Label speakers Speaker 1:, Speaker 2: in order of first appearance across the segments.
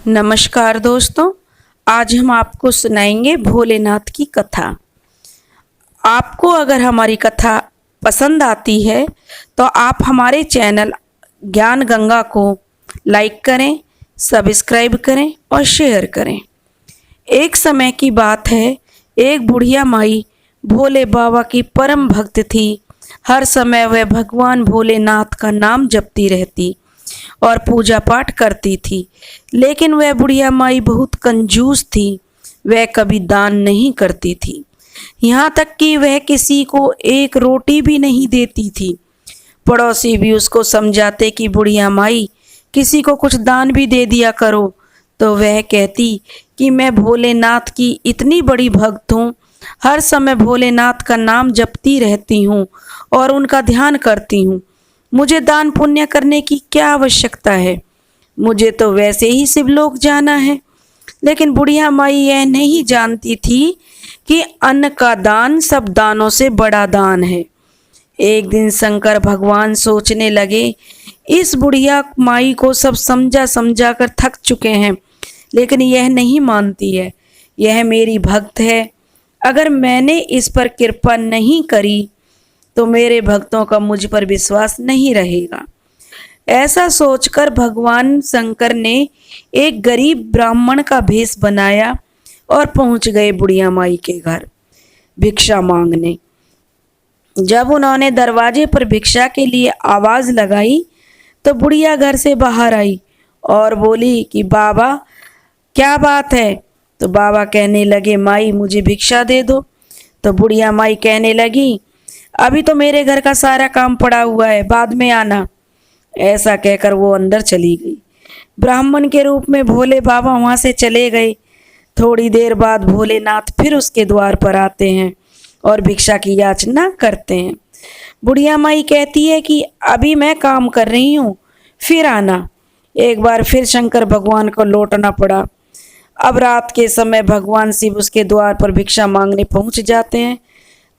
Speaker 1: नमस्कार दोस्तों, आज हम आपको सुनाएंगे भोलेनाथ की कथा। आपको अगर हमारी कथा पसंद आती है तो आप हमारे चैनल ज्ञान गंगा को लाइक करें, सब्सक्राइब करें और शेयर करें। एक समय की बात है, एक बुढ़िया माई भोले बाबा की परम भक्त थी। हर समय वह भगवान भोलेनाथ का नाम जपती रहती और पूजा पाठ करती थी। लेकिन वह बुढ़िया माई बहुत कंजूस थी। वह कभी दान नहीं करती थी, यहाँ तक कि वह किसी को एक रोटी भी नहीं देती थी। पड़ोसी भी उसको समझाते कि बुढ़िया माई किसी को कुछ दान भी दे दिया करो, तो वह कहती कि मैं भोलेनाथ की इतनी बड़ी भक्त हूँ, हर समय भोलेनाथ का नाम जपती रहती हूँ और उनका ध्यान करती हूँ। मुझे दान पुण्य करने की क्या आवश्यकता है, मुझे तो वैसे ही शिवलोक जाना है। लेकिन बुढ़िया माई यह नहीं जानती थी कि अन्न का दान सब दानों से बड़ा दान है। एक दिन शंकर भगवान सोचने लगे, इस बुढ़िया माई को सब समझा समझा कर थक चुके हैं, लेकिन यह नहीं मानती है। यह मेरी भक्त है, अगर मैंने इस पर कृपा नहीं करी तो मेरे भक्तों का मुझ पर विश्वास नहीं रहेगा। ऐसा सोचकर भगवान शंकर ने एक गरीब ब्राह्मण का भेष बनाया और पहुंच गए बुढ़िया माई के घर भिक्षा मांगने। जब उन्होंने दरवाजे पर भिक्षा के लिए आवाज लगाई तो बुढ़िया घर से बाहर आई और बोली कि बाबा क्या बात है। तो बाबा कहने लगे, माई मुझे भिक्षा दे दो। तो बुढ़िया माई कहने लगी, अभी तो मेरे घर का सारा काम पड़ा हुआ है, बाद में आना। ऐसा कहकर वो अंदर चली गई। ब्राह्मण के रूप में भोले बाबा वहां से चले गए। थोड़ी देर बाद भोलेनाथ फिर उसके द्वार पर आते हैं और भिक्षा की याचना करते हैं। बुढ़िया माई कहती है कि अभी मैं काम कर रही हूँ, फिर आना। एक बार फिर शंकर भगवान को लौटना पड़ा। अब रात के समय भगवान शिव उसके द्वार पर भिक्षा मांगने पहुंच जाते हैं।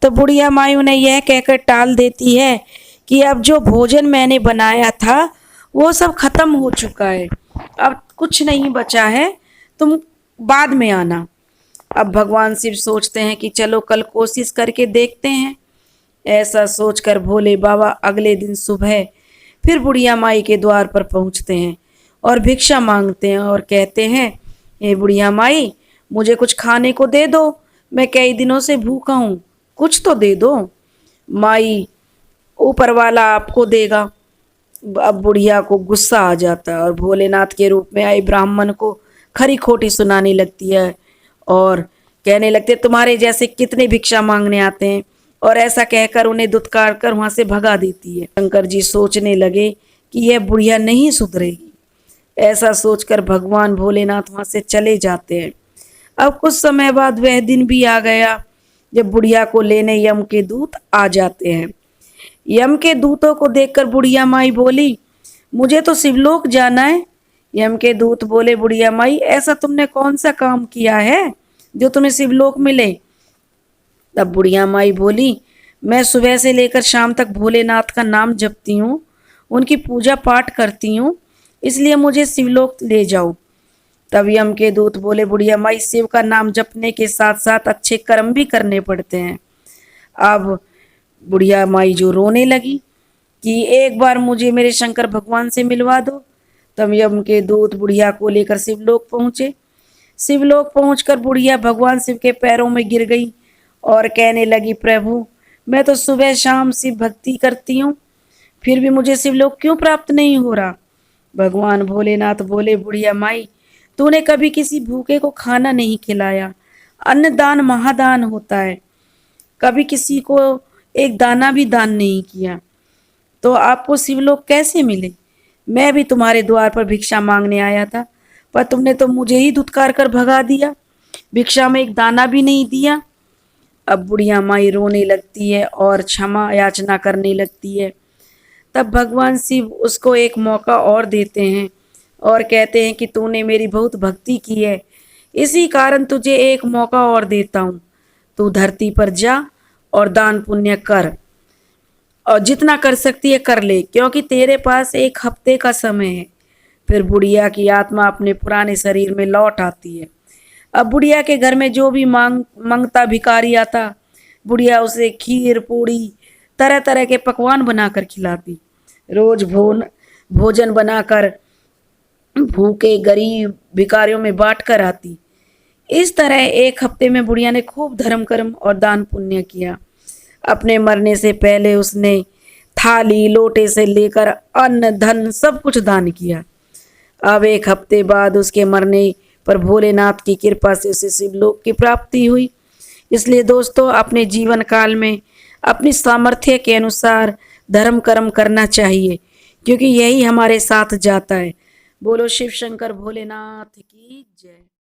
Speaker 1: तो बुढ़िया माई उन्हें यह कहकर टाल देती है कि अब जो भोजन मैंने बनाया था वो सब खत्म हो चुका है, अब कुछ नहीं बचा है, तुम बाद में आना। अब भगवान शिव सोचते हैं कि चलो कल कोशिश करके देखते हैं। ऐसा सोचकर भोले बाबा अगले दिन सुबह फिर बुढ़िया माई के द्वार पर पहुंचते हैं और भिक्षा मांगते हैं और कहते हैं, हे बुढ़िया माई मुझे कुछ खाने को दे दो, मैं कई दिनों से भूखा हूँ, कुछ तो दे दो। माई ऊपर वाला आपको देगा। अब बुढ़िया को गुस्सा आ जाता है और भोलेनाथ के रूप में आए ब्राह्मण को खरी खोटी सुनाने लगती है और कहने लगते तुम्हारे जैसे कितने भिक्षा मांगने आते हैं, और ऐसा कहकर उन्हें दुत्कार कर वहां से भगा देती है। शंकर जी सोचने लगे कि यह बुढ़िया नहीं सुधरेगी। ऐसा सोचकर भगवान भोलेनाथ वहां से चले जाते हैं। अब कुछ समय बाद वह दिन भी आ गया जब बुढ़िया को लेने यम के दूत आ जाते हैं। यम के दूतों को देखकर बुढ़िया माई बोली, मुझे तो शिवलोक जाना है। यम के दूत बोले, बुढ़िया माई ऐसा तुमने कौन सा काम किया है जो तुम्हें शिवलोक मिले। तब बुढ़िया माई बोली, मैं सुबह से लेकर शाम तक भोलेनाथ का नाम जपती हूँ, उनकी पूजा पाठ करती हूँ, इसलिए मुझे शिवलोक ले जाओ। तब यम के दूत बोले, बुढ़िया माई शिव का नाम जपने के साथ साथ अच्छे कर्म भी करने पड़ते हैं। अब बुढ़िया माई जो रोने लगी कि एक बार मुझे मेरे शंकर भगवान से मिलवा दो। तब यम के दूत बुढ़िया को लेकर शिवलोक पहुंचे। शिवलोक पहुंचकर बुढ़िया भगवान शिव के पैरों में गिर गई और कहने लगी, प्रभु मैं तो सुबह शाम शिव भक्ति करती हूँ, फिर भी मुझे शिवलोक क्यों प्राप्त नहीं हो रहा। भगवान भोलेनाथ बोले, बुढ़िया माई तूने कभी किसी भूखे को खाना नहीं खिलाया, अन्नदान महादान होता है, कभी किसी को एक दाना भी दान नहीं किया, तो आपको शिवलोक कैसे मिले। मैं भी तुम्हारे द्वार पर भिक्षा मांगने आया था, पर तुमने तो मुझे ही धुतकार कर भगा दिया, भिक्षा में एक दाना भी नहीं दिया। अब बुढ़िया माई रोने लगती है और क्षमा याचना करने लगती है। तब भगवान शिव उसको एक मौका और देते हैं और कहते हैं कि तूने मेरी बहुत भक्ति की है, इसी कारण तुझे एक मौका और देता हूँ, तू धरती पर जा और दान पुण्य कर, और जितना कर सकती है कर ले, क्योंकि तेरे पास एक हफ्ते का समय है। फिर बुढ़िया की आत्मा अपने पुराने शरीर में लौट आती है। अब बुढ़िया के घर में जो भी मांगता भिखारी आता, बुढ़िया उसे खीर पूड़ी तरह तरह के पकवान बनाकर खिलाती। रोज भोजन बनाकर भूखे गरीब भिखारियों में बांट कर आती। इस तरह एक हफ्ते में बुढ़िया ने खूब धर्म कर्म और दान पुण्य किया। अपने मरने से पहले उसने थाली लोटे से लेकर अन्न धन सब कुछ दान किया। अब एक हफ्ते बाद उसके मरने पर भोलेनाथ की कृपा से उसे शिवलोक की प्राप्ति हुई। इसलिए दोस्तों, अपने जीवन काल में अपनी सामर्थ्य के अनुसार धर्म कर्म करना चाहिए, क्योंकि यही हमारे साथ जाता है। बोलो शिव शंकर भोलेनाथ की जय।